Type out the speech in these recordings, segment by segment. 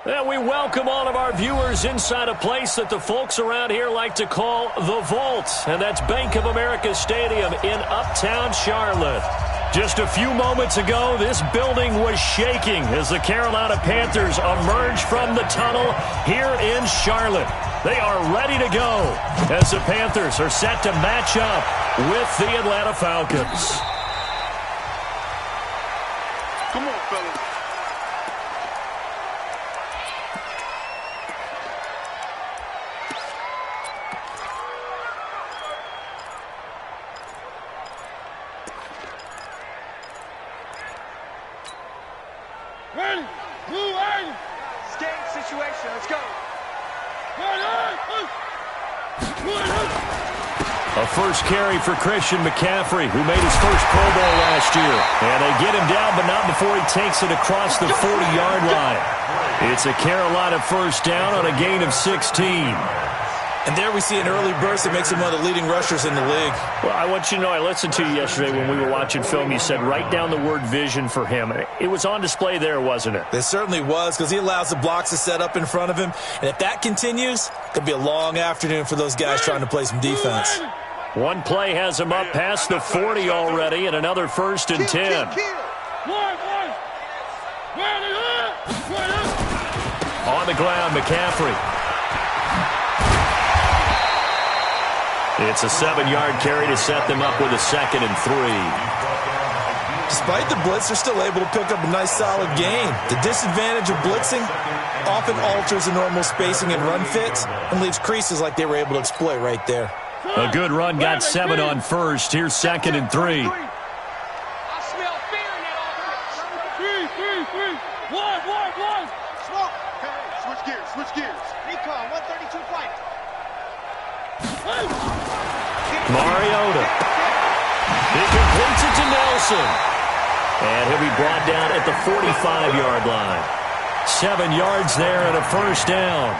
And we welcome all of our viewers inside a place that the folks around here like to call the Vault. And that's Bank of America Stadium in Uptown Charlotte. Just a few moments ago, this building was shaking as the Carolina Panthers emerged from the tunnel here in Charlotte. They are ready to go as the Panthers are set to match up with the Atlanta Falcons. Come on, fellas. Ready, move, ready. Game situation, let's go. A first carry for Christian McCaffrey, who made his first Pro Bowl last year. And they get him down, but not before he takes it across the 40-yard line. It's a Carolina first down on a gain of 16. And there we see an early burst that makes him one of the leading rushers in the league. Well, I want you to know, I listened to you yesterday when we were watching film. You said write down the word vision for him. It was on display there, wasn't it? It certainly was, because he allows the blocks to set up in front of him. And if that continues, it'll be a long afternoon for those guys trying to play some defense. One play has him up past the 40 already, and another first and 10. On the ground, McCaffrey. It's a 7-yard carry to set them up with a 2nd and 3. Despite the blitz, they're still able to pick up a nice, solid gain. The disadvantage of blitzing often alters the normal spacing and run fits and leaves creases like they were able to exploit right there. A good run, got 7 on first. Here's 2nd and 3. I smell fear in that offense. 3. 1. Smoke. Hey, switch gears. Recon, 132 flight. Mariota. He completes it to Nelson. And he'll be brought down at the 45-yard line. 7 yards there and a first down.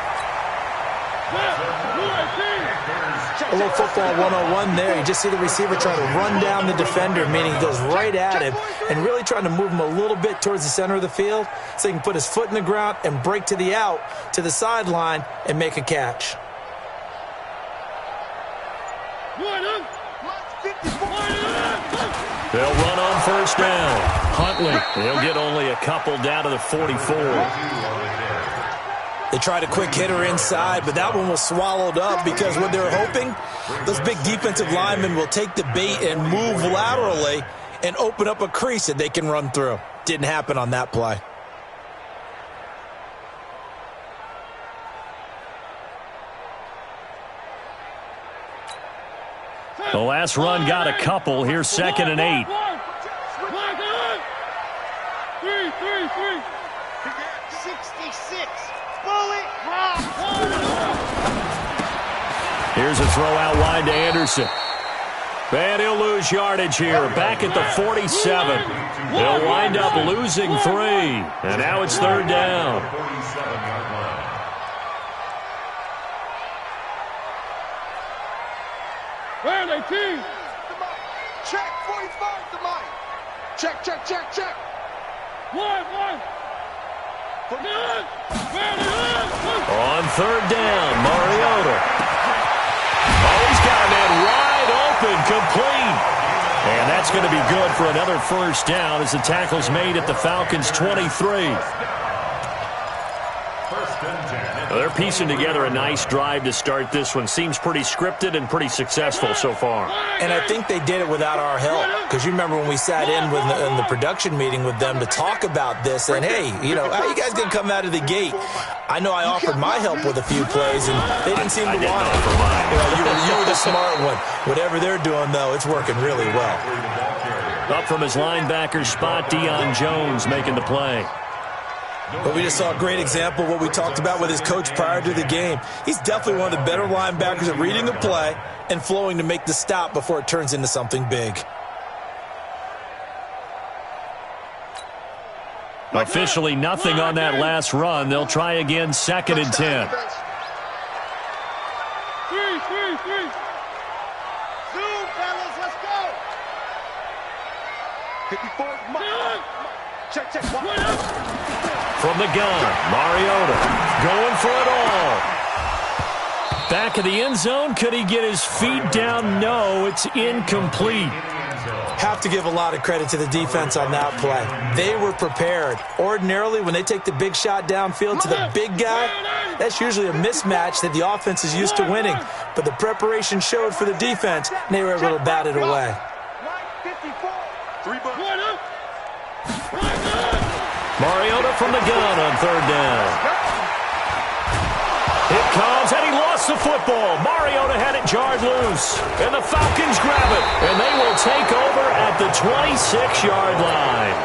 A little football 101 there. You just see the receiver trying to run down the defender, meaning he goes right at him and really trying to move him a little bit towards the center of the field so he can put his foot in the ground and break to the out, to the sideline, and make a catch. They'll run on first down. Huntley, he'll get only a couple down to the 44. They tried a quick hitter inside, but that one was swallowed up because what they're hoping, those big defensive linemen will take the bait and move laterally and open up a crease that they can run through. Didn't happen on that play. The last run got a couple. Here's 2nd and 8. 66. Bullet rock. Here's a throw out wide to Anderson. And he'll lose yardage here. Back at the 47. They'll wind up losing 3. And now it's 3rd down. Where they team? Check, 45 to mine. Check. 1. On 3rd down, Mariota. Oh, he's got a man wide open, complete. And that's going to be good for another first down as the tackle's made at the Falcons' 23. They're piecing together a nice drive to start this one. Seems pretty scripted and pretty successful so far. And I think they did it without our help. Because you remember when we sat in the production meeting with them to talk about this. And, hey, how you guys going to come out of the gate? I know I offered my help with a few plays, and they didn't seem to want it. You were the smart one. Whatever they're doing, though, it's working really well. Up from his linebacker spot, Deion Jones making the play. But we just saw a great example of what we talked about with his coach prior to the game. He's definitely one of the better linebackers at reading a play and flowing to make the stop before it turns into something big. Officially nothing on that last run. They'll try again, 2nd and 10. 3. Zoom, fellas, let's go. 54, check. From the gun, Mariota going for it all. Back of the end zone. Could he get his feet down? No, it's incomplete. Have to give a lot of credit to the defense on that play. They were prepared. Ordinarily, when they take the big shot downfield to the big guy, that's usually a mismatch that the offense is used to winning. But the preparation showed for the defense, and they were able to bat it away. Mariota from the gun on third down. It comes, and he lost the football. Mariota had it jarred loose, and the Falcons grab it, and they will take over at the 26-yard line.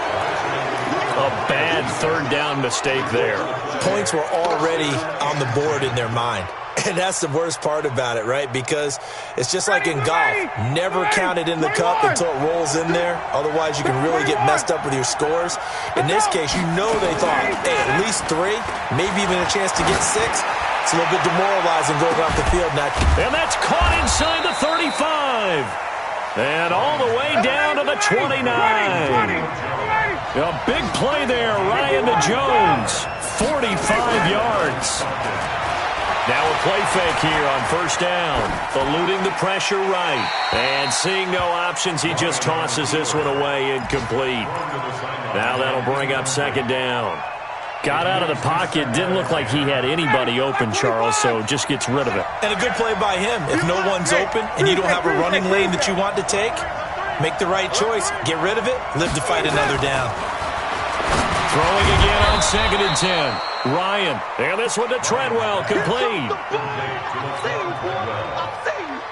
A bad third down mistake there. Points were already on the board in their mind. And that's the worst part about it, right? Because it's just like in golf. Never count it in the cup until it rolls in there. Otherwise, you can really get messed up with your scores. In this case, you know they thought, hey, at least 3, maybe even a chance to get 6. It's a little bit demoralizing going off the field. And that's caught inside the 35. And all the way down to the 29. A big play there, Ryan to Jones. 45 yards. Now a play fake here on first down. Eluding the pressure right. And seeing no options, he just tosses this one away incomplete. Now that'll bring up second down. Got out of the pocket. Didn't look like he had anybody open, Charles, so just gets rid of it. And a good play by him. If no one's open and you don't have a running lane that you want to take, make the right choice. Get rid of it. Live to fight another down. Throwing again on 2nd and 10. Ryan, and this one to Treadwell, complete.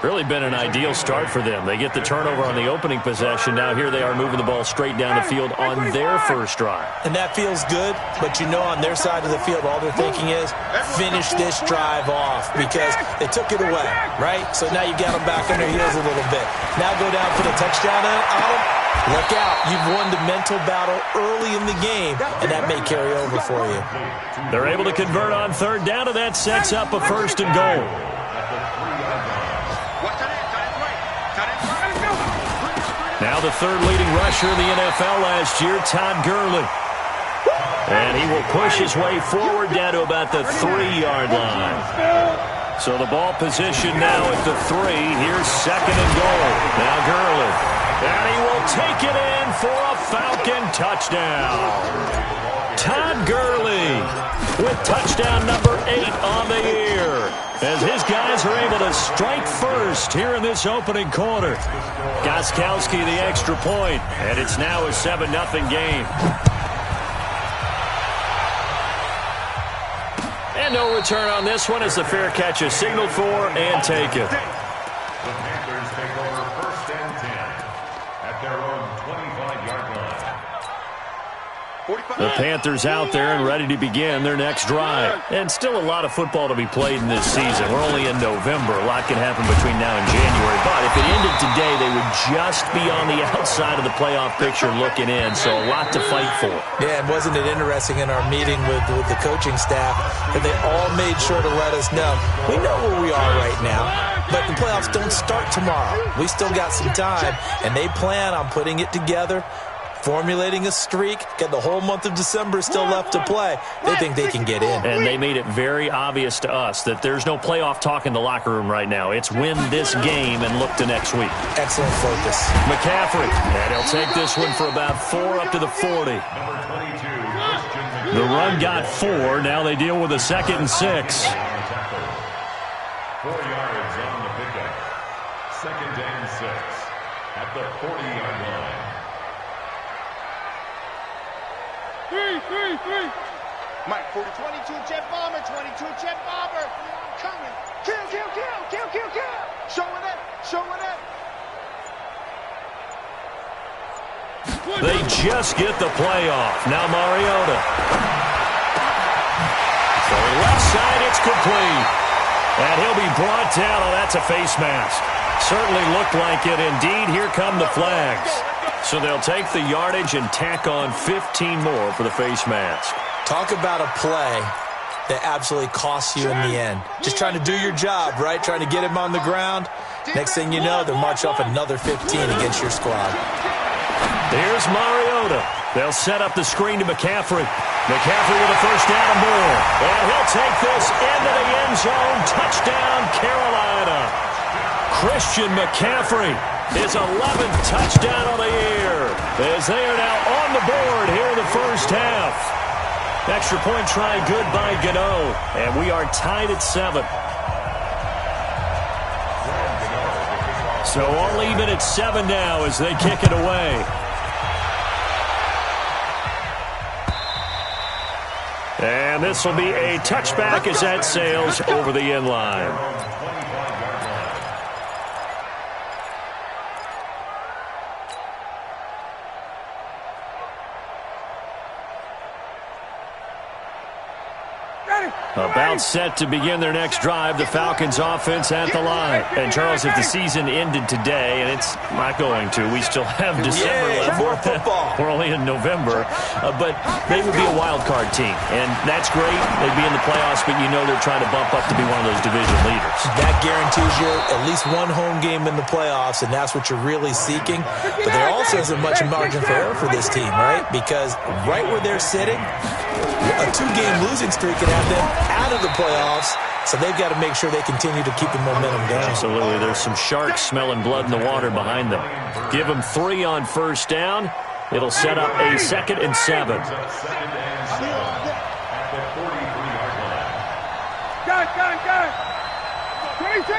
Really been an ideal start for them. They get the turnover on the opening possession. Now here they are moving the ball straight down the field on their first drive. And that feels good, but you know on their side of the field, all they're thinking is finish this drive off because they took it away, right? So now you got them back on their heels a little bit. Now go down, put a touchdown on them. Look out. You've won the mental battle early in the game, and that may carry over for you. They're able to convert on third down, and that sets up a first and goal. Now the third leading rusher in the NFL last year, Todd Gurley. And he will push his way forward down to about the 3-yard line. So the ball position now at the 3. Here's second and goal. Now Gurley. And he will take it in for a Falcon touchdown. Todd Gurley with touchdown number 8 on the year. As his guys are able to strike first here in this opening quarter. Gostkowski the extra point, and it's now a 7-0 game. And no return on this one as the fair catch is signaled for and taken. The Panthers take over first and 10 at their own 25-yard line. The Panthers out there and ready to begin their next drive. And still a lot of football to be played in this season. We're only in November. A lot can happen between now and January. But if it ended today, they would just be on the outside of the playoff picture looking in. So a lot to fight for. Yeah, and wasn't it interesting in our meeting with the coaching staff that they all made sure to let us know, we know where we are right now, but the playoffs don't start tomorrow. We still got some time, and they plan on putting it together, formulating a streak, got the whole month of December still left to play. They think they can get in. And they made it very obvious to us that there's no playoff talk in the locker room right now. It's win this game and look to next week. Excellent focus. McCaffrey, and he'll take this one for about 4 up to the 40. The run got 4. Now they deal with a 2nd and 6. 4 yards on the pickup. 2nd and 6 at the 40-yard line. 3. Mike, 22 jet bomber, 22 jet bomber. Coming. Kill. Show it up. They just get the play off. Now Mariota. So left side, it's complete. And he'll be brought down. Oh, that's a face mask. Certainly looked like it. Indeed, here come the flags. So they'll take the yardage and tack on 15 more for the face mask. Talk about a play that absolutely costs you in the end. Just trying to do your job, right? Trying to get him on the ground. Next thing you know, they'll march off another 15 against your squad. Here's Mariota. They'll set up the screen to McCaffrey. McCaffrey with a first down and more. And he'll take this into the end zone. Touchdown, Carolina. Christian McCaffrey, his 11th touchdown of the year, as they are now on the board here in the first half. Extra point try good by Gano, and we are tied at 7. So all even at 7 now as they kick it away. And this will be a touchback as that sails over the end line. About set to begin their next drive, the Falcons offense at the line. And Charles, if the season ended today, and it's not going to, we still have December left. More football. We're only in November, but they would be a wild card team, and that's great. They'd be in the playoffs, but you know they're trying to bump up to be one of those division leaders. That guarantees you at least one home game in the playoffs, and that's what you're really seeking. But there also isn't much margin for error for this team, right? Because right where they're sitting, a 2-game losing streak can have them out of the playoffs, so they've got to make sure they continue to keep the momentum going. Absolutely. There's some sharks smelling blood in the water behind them. Give them 3 on first down. It'll set up a 2nd and 7. Got it. 22.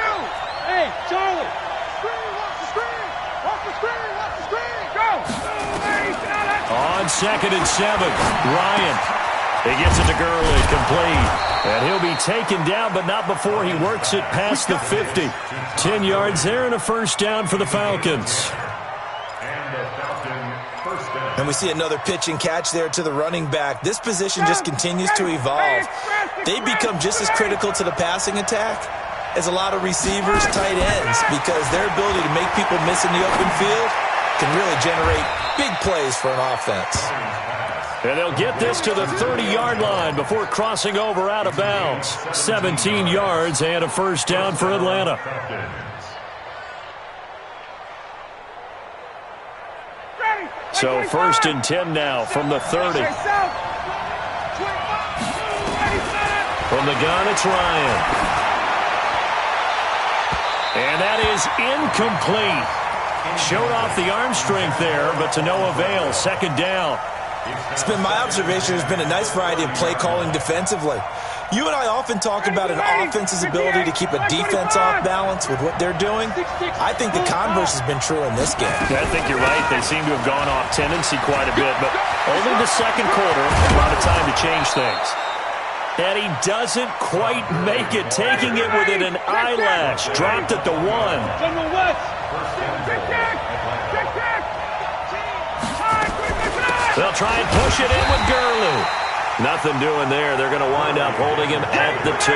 Hey, Charlie. Watch the screen. Go. On 2nd and 7, Ryan. He gets it to Gurley, complete. And he'll be taken down, but not before he works it past the 50. 10 yards there and a first down for the Falcons. And we see another pitch and catch there to the running back. This position just continues to evolve. They become just as critical to the passing attack as a lot of receivers, tight ends, because their ability to make people miss in the open field can really generate big plays for an offense. And they'll get this to the 30-yard line before crossing over out of bounds. 17 yards and a first down for Atlanta. So 1st and 10 now from the 30. From the gun, it's Ryan. And that is incomplete. Showed off the arm strength there, but to no avail. 2nd down. It's been my observation there's been a nice variety of play calling defensively. You and I often talk about an offense's ability to keep a defense off balance with what they're doing. I think the converse has been true in this game. I think you're right. They seem to have gone off tendency quite a bit, but only the 2nd quarter, a lot of time to change things. And he doesn't quite make it, taking it within an eyelash. Dropped at the 1. They'll try and push it in with Gurley. Nothing doing there. They're going to wind up holding him at the 2.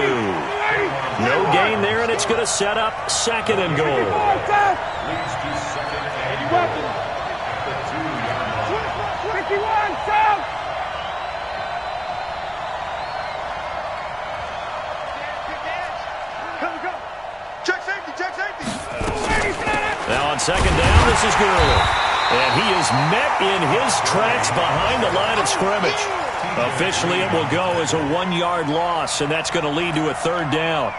No gain there, and it's going to set up 2nd and goal. Check safety. Now on 2nd down, this is Gurley. And he is met in his tracks behind the line of scrimmage. Officially, it will go as a 1-yard loss, and that's going to lead to a 3rd down.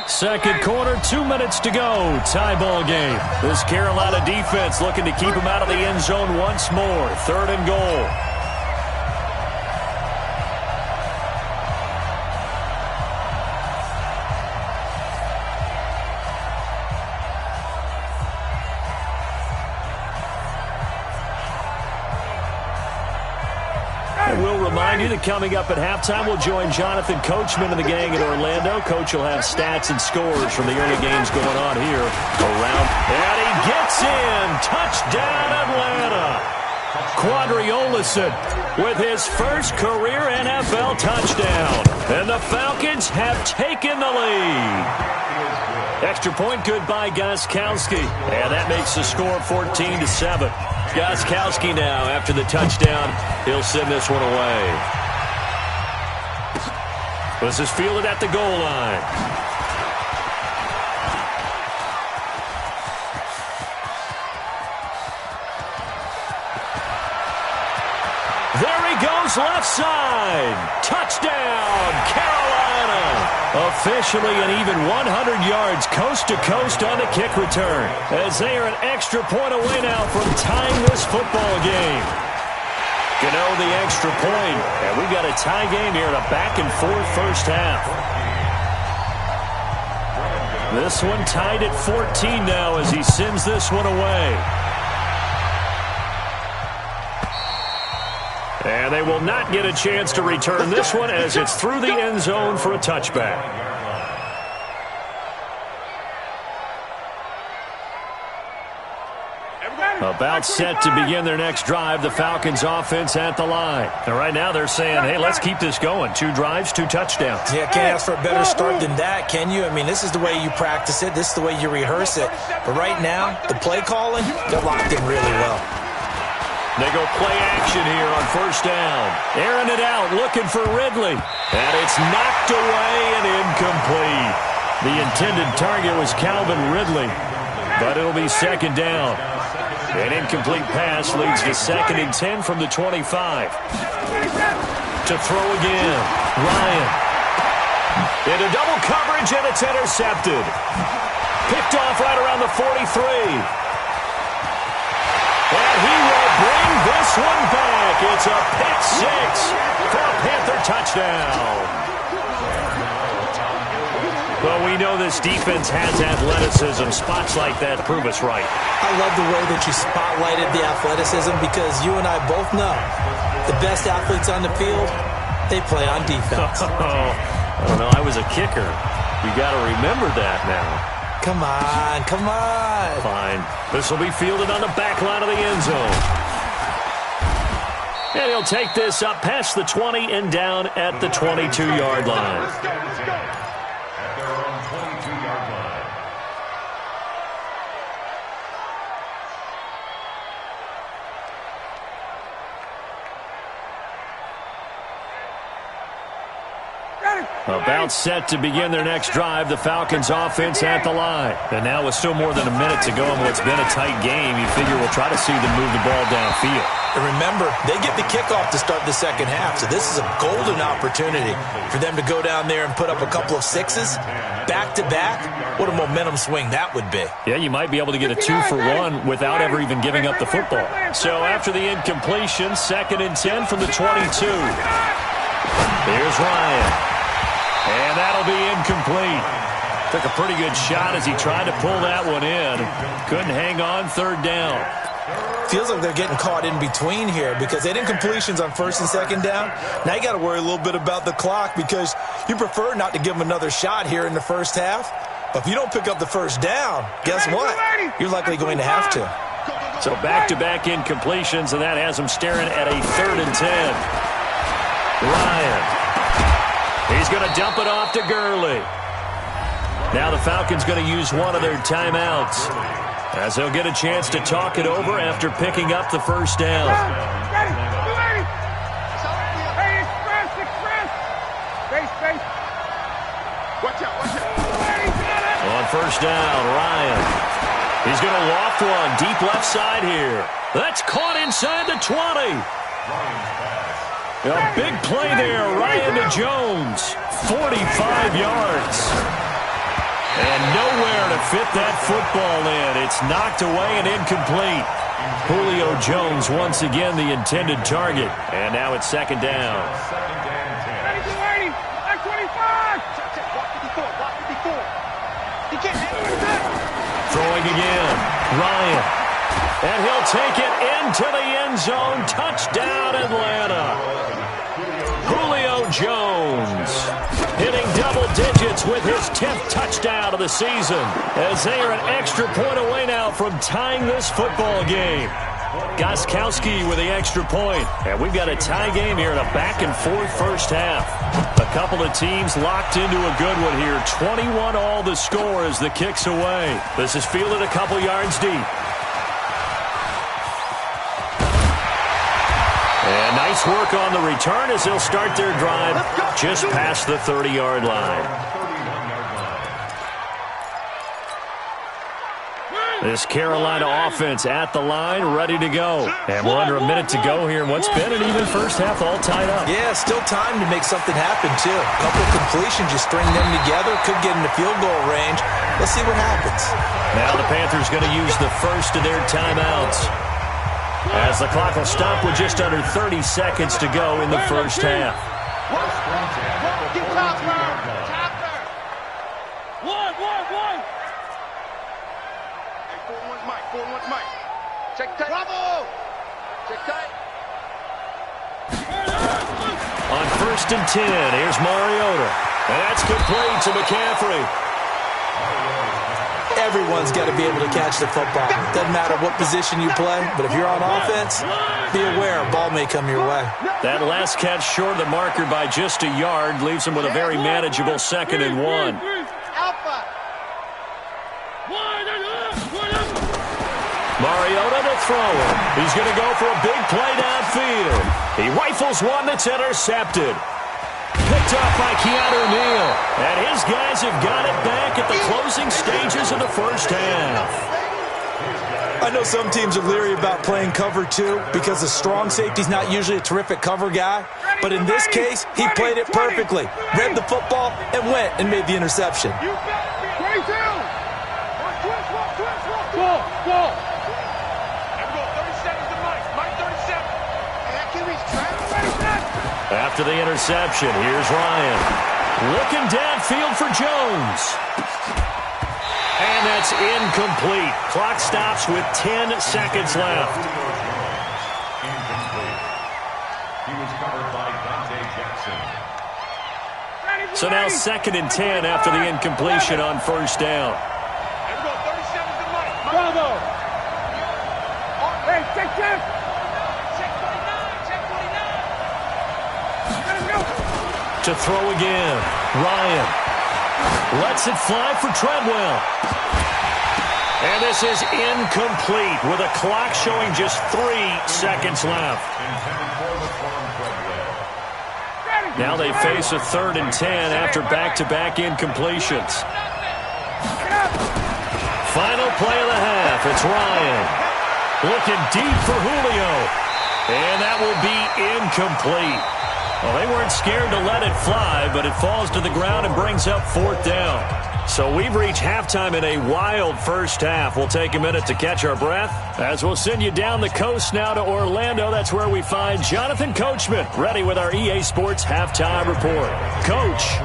Second quarter, 2 minutes to go. Tie ball game. This Carolina defense looking to keep him out of the end zone once more. 3rd and goal. We'll remind you that coming up at halftime, we'll join Jonathan Coachman and the gang in Orlando. Coach will have stats and scores from the early games going on here around. And he gets in. Touchdown, Atlanta. Quadri Olison with his first career NFL touchdown. And the Falcons have taken the lead. Extra point good by Gostkowski. And that makes the score 14-7. Gostkowski now, after the touchdown, he'll send this one away. This is fielded at the goal line. his left side. Touchdown, Carolina. Officially an even 100 yards coast to coast on the kick return, as they are an extra point away now from tying this football game. Gano the extra point, and we've got a tie game here in a back-and-forth first half. This one tied at 14 now as he sends this one away. And they will not get a chance to return this one as it's through the end zone for a touchback. About set to begin their next drive, the Falcons offense at the line. And right now they're saying, hey, let's keep this going. 2 drives, 2 touchdowns. Yeah, can't ask for a better start than that, can you? I mean, this is the way you practice it. This is the way you rehearse it. But right now, the play calling, they're locked in really well. They go play action here on first down. Airing it out, looking for Ridley. And it's knocked away and incomplete. The intended target was Calvin Ridley, but it'll be second down. An incomplete pass leads to 2nd and 10 from the 25. To throw again, Ryan. Into double coverage, and it's intercepted. Picked off right around the 43. And he will bring this one back. It's a pick 6 for a Panther touchdown. Well, we know this defense has athleticism. Spots like that prove us right. I love the way that you spotlighted the athleticism because you and I both know the best athletes on the field, they play on defense. I don't know. I was a kicker. You got to remember that now. Come on, come on. Fine. This will be fielded on the back line of the end zone. And he'll take this up past the 20 and down at the 22-yard line. About set to begin their next drive, the Falcons offense at the line. And now with still more than a minute to go in what's been a tight game, you figure we'll try to see them move the ball downfield. And remember, they get the kickoff to start the second half, so this is a golden opportunity for them to go down there and put up a couple of 6s back-to-back. What a momentum swing that would be. Yeah, you might be able to get a 2-for-1 without ever even giving up the football. So after the incompletion, 2nd and 10 from the 22. Here's Ryan. And that'll be incomplete. Took a pretty good shot as he tried to pull that one in. Couldn't hang on, 3rd down. Feels like they're getting caught in between here because they had incompletions on 1st and 2nd down. Now you got to worry a little bit about the clock because you prefer not to give them another shot here in the first half. But if you don't pick up the 1st down, guess what? You're likely going to have to. So back-to-back incompletions, and that has them staring at a 3rd and 10. Ryan. He's going to dump it off to Gurley. Now the Falcons going to use one of their timeouts as they'll get a chance to talk it over after picking up the 1st down. Hey, express. Space. Watch out. On 1st down, Ryan. He's going to loft one deep left side here. That's caught inside the 20. A big play there, Ryan to Jones, 45 yards. And nowhere to fit that football in. It's knocked away and incomplete. Julio Jones once again the intended target. And now it's 2nd down. Ready, at 25. Throwing again, Ryan. And he'll take it into the end zone. Touchdown, Atlanta. Julio Jones hitting double digits with his 10th touchdown of the season as they are an extra point away now from tying this football game. Gostkowski with the extra point. And we've got a tie game here in a back-and-forth first half. A couple of teams locked into a good one here. 21 all the score as the kick's away. This is fielded a couple yards deep. And nice work on the return as they'll start their drive just past the 30-yard line. This Carolina offense at the line, ready to go. And we're under a minute to go here in what's been an even first half, all tied up. Yeah, still time to make something happen, too. A couple of completions, you string them together, could get into field goal range. Let's see what happens. Now the Panthers going to use the first of their timeouts, as the clock will stop with just under 30 seconds to go in the first half. Get Topper! One! Hey, 4-1's Mike. Check tight. Bravo! Check tight. On 1st and 10, here's Mariota. And that's complete to McCaffrey. Everyone's got to be able to catch the football. Doesn't matter what position you play, but if you're on offense, be aware a ball may come your way. That last catch short of the marker by just a yard leaves him with a very manageable 2nd and 1. Alpha. Mariota to throw it. He's going to go for a big play downfield. He rifles one that's intercepted. Picked off by Keanu Neal. And his guys have got it back at the closing stages of the first half. I know some teams are leery about playing cover 2 because the strong safety's not usually a terrific cover guy. But in this case, he played it perfectly. Read the football and went and made the interception. 22! Go! After the interception, here's Ryan. Looking downfield for Jones. And that's incomplete. Clock stops with 10 seconds left. Incomplete. He was covered by Dante Jackson. So now 2nd and 10 after the incompletion on 1st down. Bravo! Hey, check! To throw again. Ryan lets it fly for Treadwell. And this is incomplete with a clock showing just 3 seconds left. Now they face a 3rd and 10 after back-to-back incompletions. Final play of the half. It's Ryan looking deep for Julio. And that will be incomplete. Well, they weren't scared to let it fly, but it falls to the ground and brings up 4th down. So we've reached halftime in a wild first half. We'll take a minute to catch our breath as we'll send you down the coast now to Orlando. That's where we find Jonathan Coachman, ready with our EA Sports Halftime Report. Coach.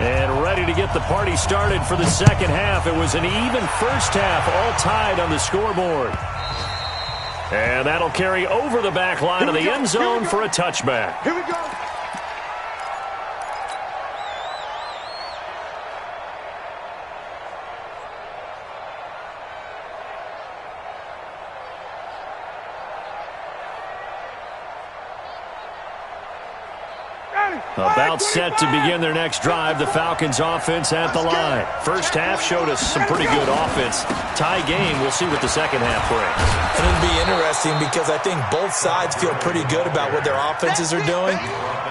And ready to get the party started for the second half. It was an even first half, all tied on the scoreboard. And that'll carry over the back line of the end zone for a touchback. Here we go. About set to begin their next drive, the Falcons offense at the line. First half showed us some pretty good offense. Tie game, we'll see what the second half brings. And it'll be interesting because I think both sides feel pretty good about what their offenses are doing.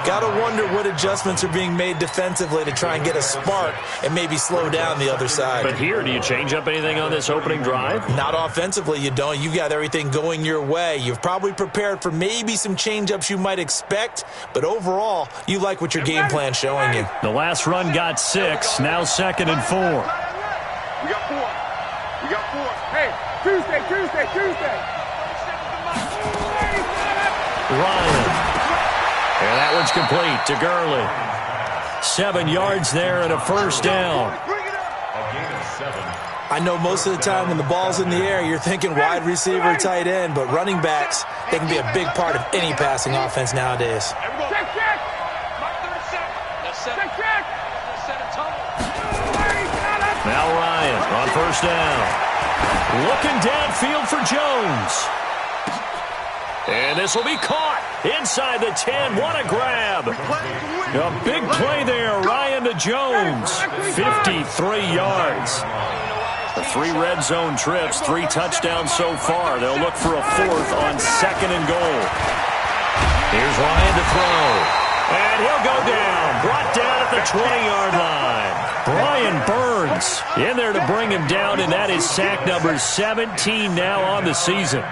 Got to wonder what adjustments are being made defensively to try and get a spark and maybe slow down the other side. But here, do you change up anything on this opening drive? Not offensively, you don't. You got everything going your way. You've probably prepared for maybe some change-ups you might expect, but overall, you like what your game plan's showing you. The last run got 6, now 2nd and 4. We got 4. Hey, Tuesday. Ryan. And that one's complete to Gurley. 7 yards there and a first down. I know most of the time when the ball's in the air, you're thinking wide receiver, tight end, but running backs, they can be a big part of any passing offense nowadays. Check! Now Ryan on first down. Looking downfield for Jones. And this will be caught inside the 10. What a grab. A big play there. Ryan to Jones. 53 yards. The 3 red zone trips, 3 touchdowns so far. They'll look for a 4th on 2nd and goal. Here's Ryan to throw. And he'll go down. Brought down at the 20-yard line. Brian Burns in there to bring him down, and that is sack number 17 now on the season.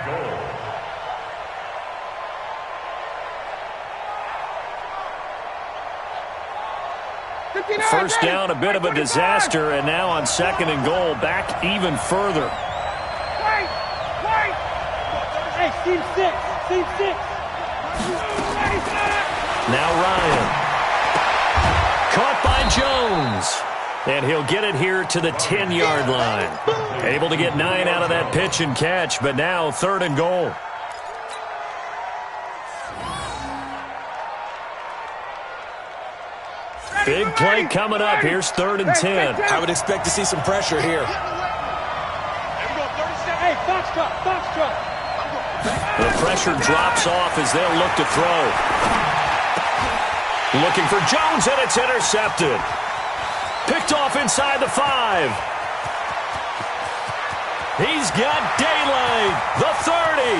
First down, a bit of a disaster, and now on 2nd and goal, back even further. Wait! Hey, team 6. Now Ryan. Caught by Jones. And he'll get it here to the 10-yard line. Able to get 9 out of that pitch and catch, but now 3rd and goal. Big play coming up. Here's 3rd and 10. I would expect to see some pressure here. Hey, foxtrot. The pressure drops off as they'll look to throw. Looking for Jones, and it's intercepted. Picked off inside the 5. He's got daylight. The 30.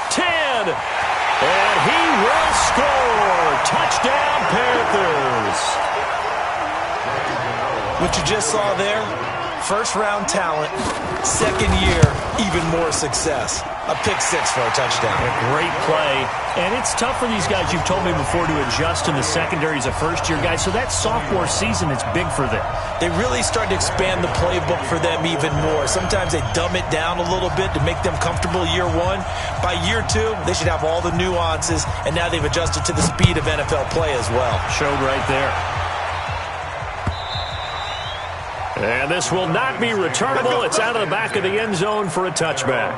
10. And he will score. Touchdown, Panthers. What you just saw there, first-round talent, 2nd year, even more success. A pick 6 for a touchdown. A great play. And it's tough for these guys, you've told me before, to adjust in the secondary as a first-year guy. So that sophomore season is big for them. They really started to expand the playbook for them even more. Sometimes they dumb it down a little bit to make them comfortable year 1. By year 2, they should have all the nuances, and now they've adjusted to the speed of NFL play as well. Showed right there. And this will not be returnable. It's out of the back of the end zone for a touchback.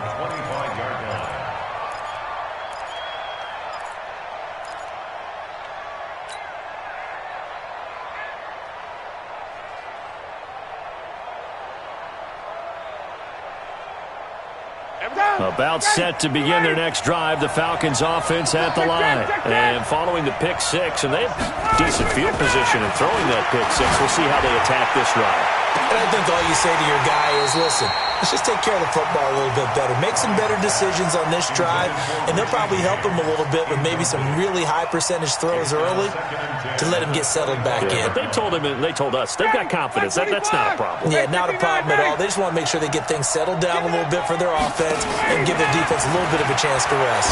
About set to begin their next drive, the Falcons offense at the line. And following the pick 6, and they have decent field position in throwing that pick 6. We'll see how they attack this drive. And I think all you say to your guy is, listen, let's just take care of the football a little bit better. Make some better decisions on this drive, and they'll probably help him a little bit with maybe some really high percentage throws early to let him get settled back in. But they told him, and they told us, they've got confidence. That's not a problem. Yeah, not a problem at all. They just want to make sure they get things settled down a little bit for their offense and give their defense a little bit of a chance to rest.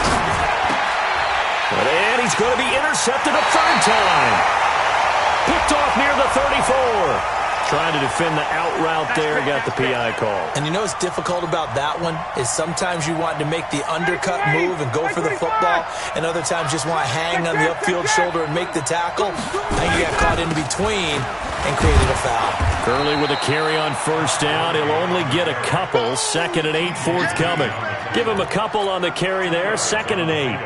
And he's going to be intercepted a 3rd time. Picked off near the 34. Trying to defend the out route there, got the PI call. And you know what's difficult about that one is sometimes you want to make the undercut move and go for the football, and other times just want to hang on the upfield shoulder and make the tackle. I think you got caught in between and created a foul. Gurley with a carry on 1st down. He'll only get a couple. 2nd and 8 forthcoming. Give him a couple on the carry there. 2nd and 8.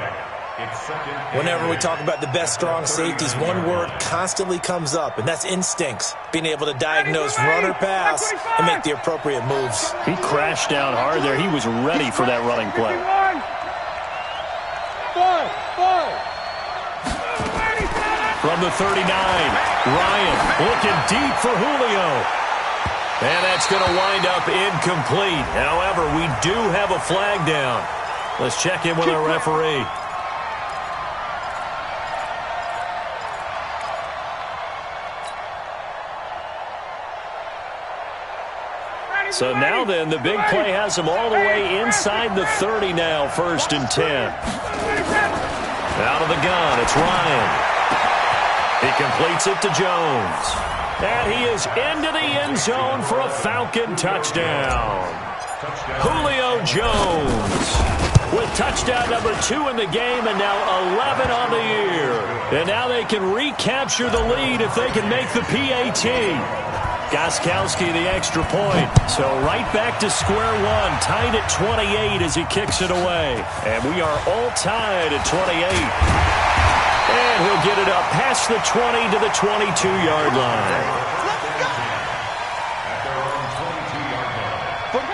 Whenever we talk about the best strong safeties, one word constantly comes up, and that's instincts. Being able to diagnose run or pass and make the appropriate moves. He crashed down hard there. He was ready for that running play. From the 39, Ryan looking deep for Julio. And that's going to wind up incomplete. However, we do have a flag down. Let's check in with our referee. So now then, the big play has them all the way inside the 30 now, 1st and 10. Out of the gun, it's Ryan. He completes it to Jones. And he is into the end zone for a Falcon touchdown. Julio Jones with touchdown number 2 in the game, and now 11 on the year. And now they can recapture the lead if they can make the PAT. Gostkowski the extra point. So right back to square one, tied at 28 as he kicks it away. And we are all tied at 28. And he'll get it up past the 20 to the 22-yard line.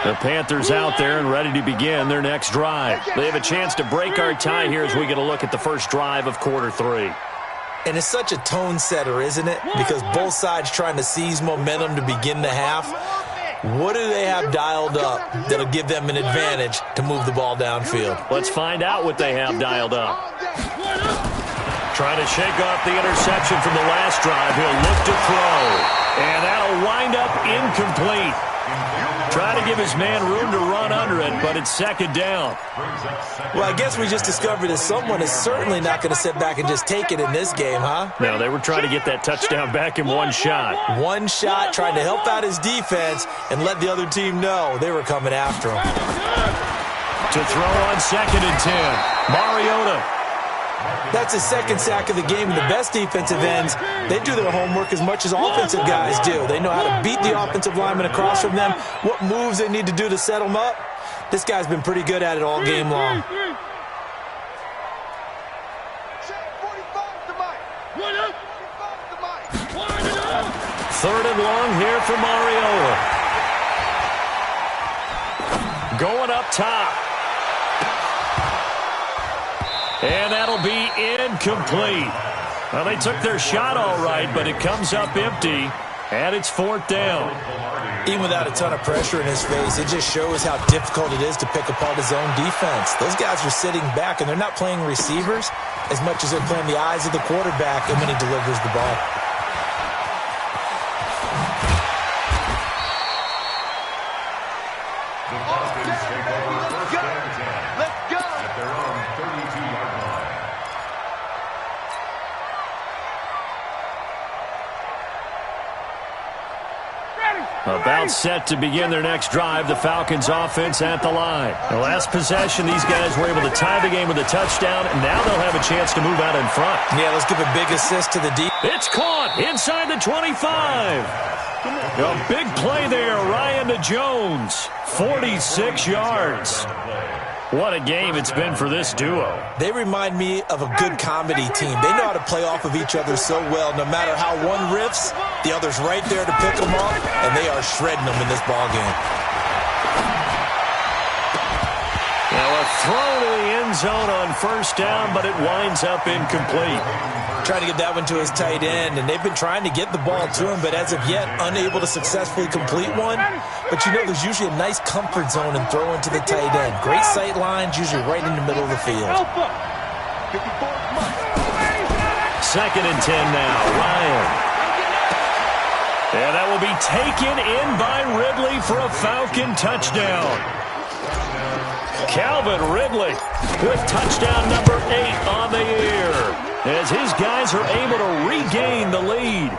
The Panthers out there and ready to begin their next drive. They have a chance to break our tie here as we get a look at the first drive of quarter 3. And it's such a tone setter, isn't it? Because both sides trying to seize momentum to begin the half. What do they have dialed up that'll give them an advantage to move the ball downfield? Let's find out what they have dialed up. Trying to shake off the interception from the last drive. He'll look to throw. And that'll wind up incomplete. Trying to give his man room to run under it, but it's second down. Well, I guess we just discovered that someone is certainly not going to sit back and just take it in this game, huh? No, they were trying to get that touchdown back in one shot. One shot, trying to help out his defense and let the other team know they were coming after him. To throw on second and 10, Mariota. That's his second sack of the game, and the best defensive ends, they do their homework as much as offensive guys do. They know how to beat the offensive lineman across from them, what moves they need to do to set them up. This guy's been pretty good at it all game long. Third and long here for Mariota. Going up top. And that'll be incomplete. Well, they took their shot all right, but it comes up empty, and it's fourth down. Even without a ton of pressure in his face, it just shows how difficult it is to pick apart his own defense. Those guys are sitting back, and they're not playing receivers as much as they're playing the eyes of the quarterback and when he delivers the ball. About set to begin their next drive, the Falcons offense at the line. The last possession, these guys were able to tie the game with a touchdown, and now they'll have a chance to move out in front. Yeah, let's give a big assist to the deep. It's caught inside the 25. A big play there, Ryan to Jones. 46 yards. What a game it's been for this duo. They remind me of a good comedy team. They know how to play off of each other so well. No matter how one riffs, the other's right there to pick them up, and they are shredding them in this ballgame. Now a throw to the end zone on first down, but it winds up incomplete. Trying to get that one to his tight end, and they've been trying to get the ball to him, but as of yet, unable to successfully complete one. But you know, there's usually a nice comfort zone in throwing to the tight end. Great sight lines, usually right in the middle of the field. Second and 10 now, Ryan. And that will be taken in by Ridley for a Falcon touchdown. Calvin Ridley with touchdown number 8 on the year, as his guys are able to regain the lead.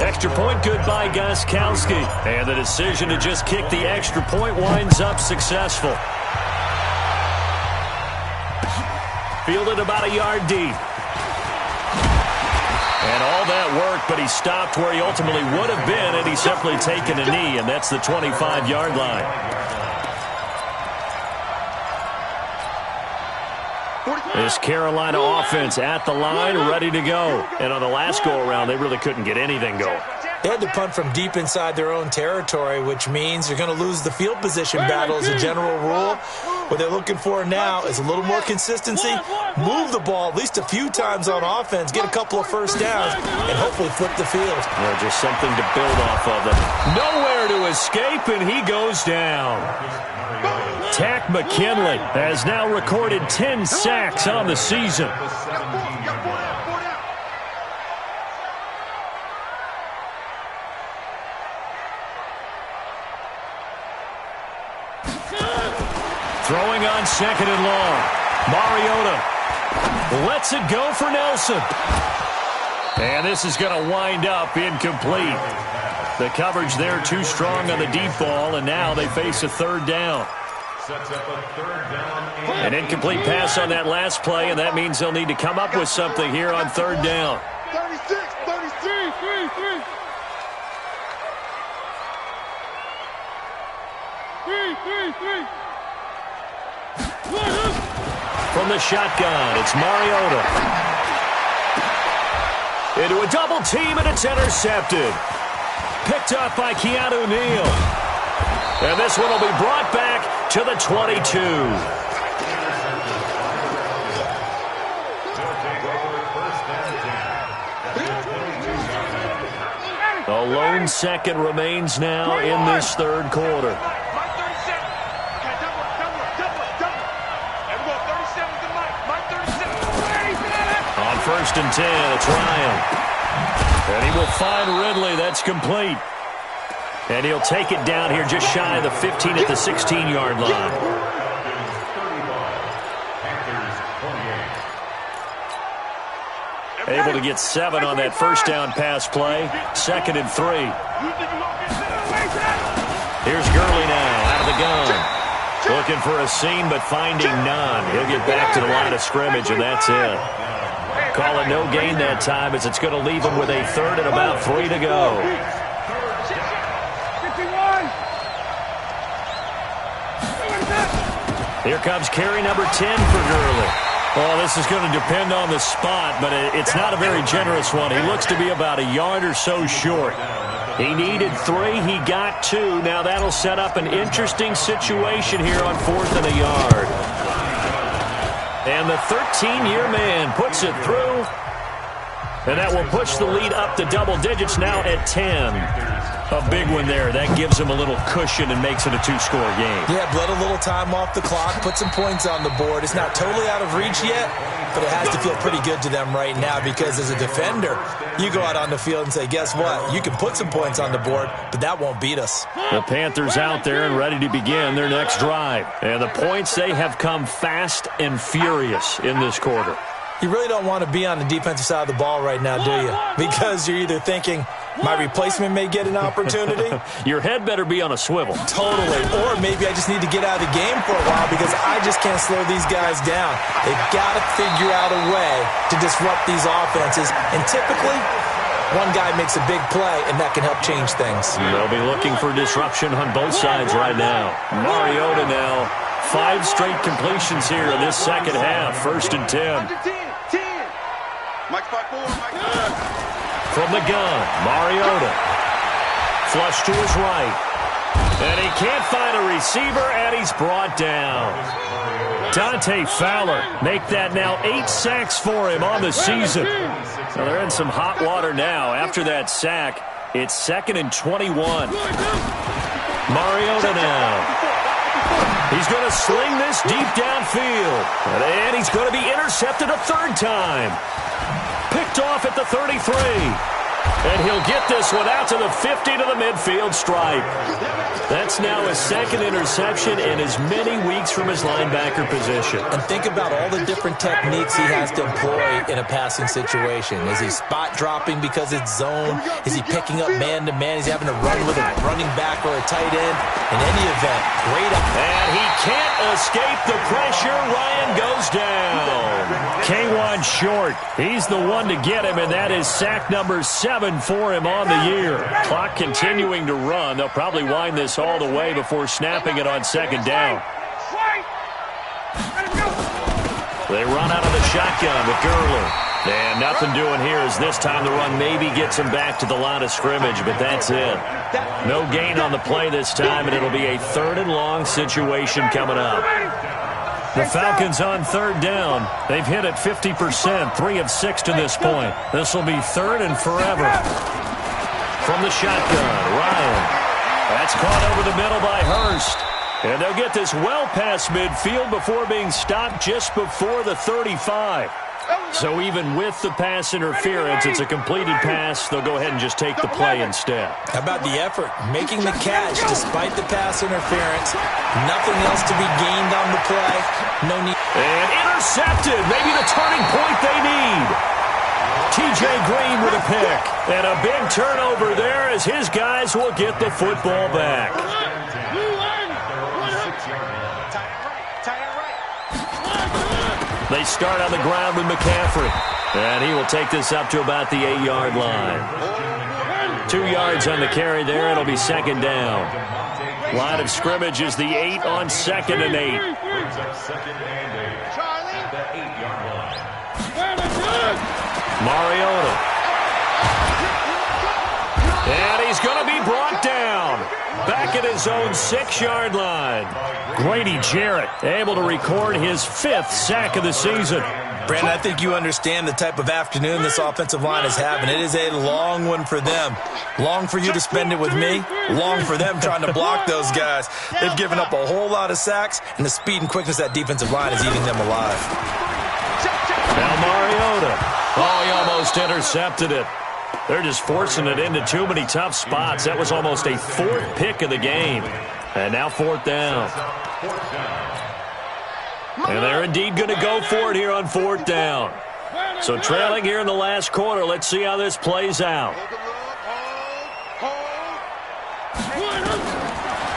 Extra point good by Gostkowski. And the decision to just kick the extra point winds up successful. Fielded about a yard deep. And all that work, but he stopped where he ultimately would have been, and he's simply taken a knee, and that's the 25-yard line. This Carolina offense at the line, ready to go. And on the last go-around, they really couldn't get anything going. They had to punt from deep inside their own territory, which means you're going to lose the field position battle as a general rule. What they're looking for now is a little more consistency, move the ball at least a few times on offense, get a couple of first downs, and hopefully flip the field. Yeah, just something to build off of them. Nowhere to escape, and he goes down. Tack McKinley has now recorded 10 sacks on the season. Throwing on second and long. Mariota lets it go for Nelson. And this is going to wind up incomplete. The coverage there too strong on the deep ball, and now they face a third down. Sets up a third down. An incomplete pass on that last play, and that means they'll need to come up with something here on third down. 36, 33, 3. From the shotgun, it's Mariota. Into a double team, and it's intercepted. Picked up by Keanu Neal. And this one will be brought back to the 22. A lone second remains now in this third quarter. On first and 10. It's Ryan. And he will find Ridley. That's complete. And he'll take it down here just shy of the 15 at the 16-yard line. Able to get 7 on that first down pass play. 2nd and 3. Here's Gurley now out of the gun. Looking for a seam, but finding none. He'll get back to the line of scrimmage, and that's it. Call it no gain that time, as it's going to leave him with a 3rd and about 3 to go. Here comes carry number 10 for Gurley. Well, this is going to depend on the spot, but it's not a very generous one. He looks to be about a yard or so short. He needed 3. He got 2. Now that'll set up an interesting situation here on 4th and a yard. And the 13-year man puts it through. And that will push the lead up to double digits now at 10. A big one there. That gives him a little cushion and makes it a 2-score game. Yeah, bled a little time off the clock, put some points on the board. It's not totally out of reach yet, but it has to feel pretty good to them right now, because as a defender, you go out on the field and say, guess what? You can put some points on the board, but that won't beat us. The Panthers out there and ready to begin their next drive. And the points, they have come fast and furious in this quarter. You really don't want to be on the defensive side of the ball right now, do you? Because you're either thinking, my replacement may get an opportunity. Your head better be on a swivel. Totally. Or maybe I just need to get out of the game for a while, because I just can't slow these guys down. They've got to figure out a way to disrupt these offenses. And typically, one guy makes a big play, and that can help change things. They'll be looking for disruption on both sides right now. Mariota now, 5 straight completions here in this second half. 1st and 10. From the gun, Mariota. Flush to his right. And he can't find a receiver, and he's brought down. Dante Fowler, make that now 8 sacks for him on the season. So they're in some hot water now. After that sack, it's 2nd and 21. Mariota now. He's going to sling this deep downfield. And he's going to be intercepted a 3rd time. Picked off at the 33. And he'll get this one out to the 50 to the midfield stripe. That's now his 2nd interception in as many weeks from his linebacker position. And think about all the different techniques he has to employ in a passing situation. Is he spot dropping because it's zone? Is he picking up man-to-man? Is he having to run with a running back or a tight end? In any event, great up. And he can't escape the pressure. Ryan goes down. K1 short. He's the one to get him, and that is sack number 7 for him on the year. Clock continuing to run. They'll probably wind this all the way before snapping it on 2nd down. They run out of the shotgun with Gurley. And nothing doing here as this time the run maybe gets him back to the line of scrimmage, but that's it. No gain on the play this time, and it'll be a 3rd and long situation coming up. The Falcons on 3rd down. They've hit it 50%, 3 of 6 to this point. This will be 3rd and forever. From the shotgun, Ryan. That's caught over the middle by Hurst. And they'll get this well past midfield before being stopped just before the 35. So even with the pass interference, it's a completed pass. They'll go ahead and just take the play instead. How about the effort? Making the catch despite the pass interference. Nothing else to be gained on the play. No need. And intercepted. Maybe the turning point they need. T.J. Green with a pick. And a big turnover there as his guys will get the football back. They start on the ground with McCaffrey. And he will take this up to about the 8-yard line. 2 yards on the carry there. It'll be 2nd down. Line of scrimmage is the 8 on 2nd and 8. Mariota. And he's going to be brought down. Back at his own 6-yard line. Grady Jarrett able to record his 5th sack of the season. Brandon, I think you understand the type of afternoon this offensive line is having. It is a long one for them. Long for you to spend it with me. Long for them trying to block those guys. They've given up a whole lot of sacks, and the speed and quickness of that defensive line is eating them alive. Now Mariota almost intercepted it. They're just forcing it into too many tough spots. That was almost a fourth pick of the game. And now fourth down. And they're indeed going to go for it here on fourth down. So trailing here in the last quarter. Let's see how this plays out.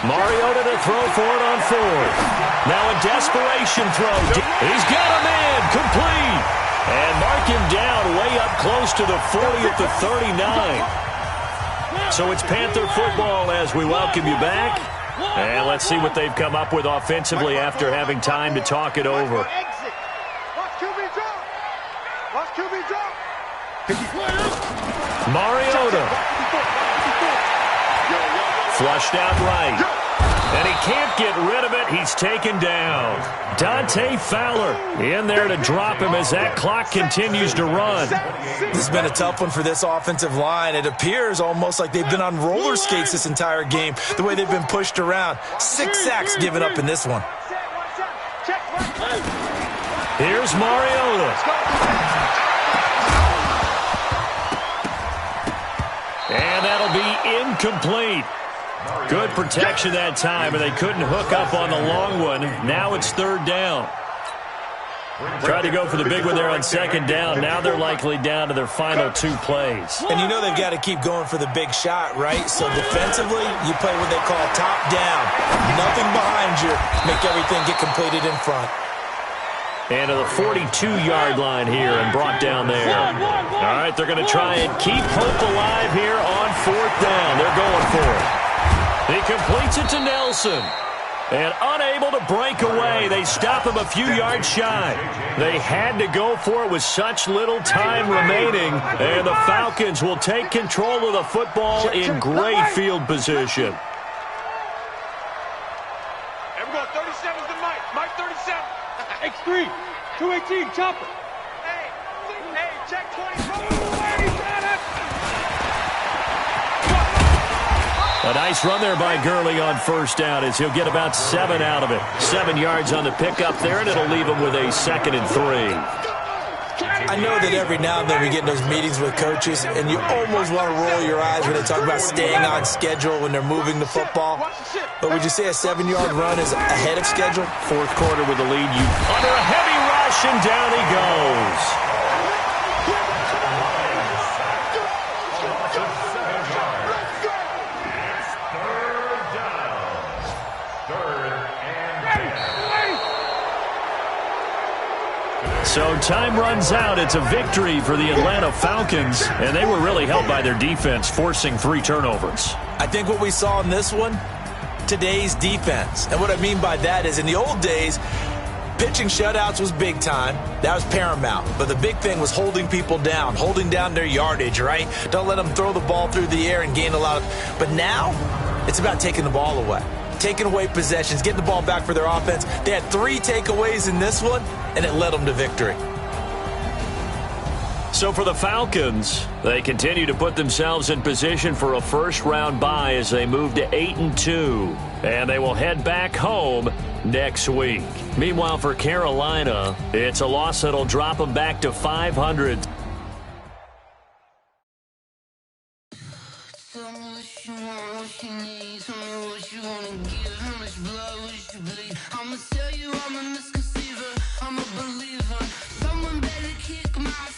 Mariota to throw for it on fourth. Now a desperation throw. He's got him in. Complete. And mark him down way up close to the 40 at the 39. So it's Panther football as we welcome you back. And let's see what they've come up with offensively after having time to talk it over. Mariota. Flushed out right. And he can't get rid of it. He's taken down. Dante Fowler in there to drop him as that clock continues to run. This has been a tough one for this offensive line. It appears almost like they've been on roller skates this entire game, the way they've been pushed around. 6 sacks given up in this one. Here's Mariota. And that'll be incomplete. Good protection that time, and they couldn't hook up on the long one. Now it's third down. Tried to go for the big one there on second down. Now they're likely down to their final 2 plays. And you know they've got to keep going for the big shot, right? So defensively, you play what they call top down. Nothing behind you. Make everything get completed in front. And to the 42-yard line here and brought down there. All right, they're going to try and keep hope alive here on fourth down. They're going for it. He completes it to Nelson. And unable to break away, they stop him a few yards shy. They had to go for it with such little time remaining. And the Falcons will take control of the football in great field position. Everyone, 37's the Mike. Mike 37. X3, 218, chopper. Hey, check 24. A nice run there by Gurley on first down as he'll get about 7 out of it. 7 yards on the pickup there, and it'll leave him with a 2nd and 3. I know that every now and then we get in those meetings with coaches, and you almost want to roll your eyes when they talk about staying on schedule when they're moving the football. But would you say a 7-yard run is ahead of schedule? Fourth quarter with the lead. Under a heavy rush, and down he goes. So time runs out. It's a victory for the Atlanta Falcons, and they were really helped by their defense, forcing 3 turnovers. I think what we saw in this one, today's defense. And what I mean by that is in the old days, pitching shutouts was big time. That was paramount. But the big thing was holding people down, holding down their yardage, right? Don't let them throw the ball through the air and gain a lot of... But now, it's about taking the ball away. Taking away possessions, getting the ball back for their offense. They had 3 takeaways in this one, and it led them to victory. So for the Falcons, they continue to put themselves in position for a first-round bye as they move to 8-2. And they will head back home next week. Meanwhile, for Carolina, it's a loss that'll drop them back to 500. I'ma tell you I'm a misconceiver, I'm a believer. Someone better kick my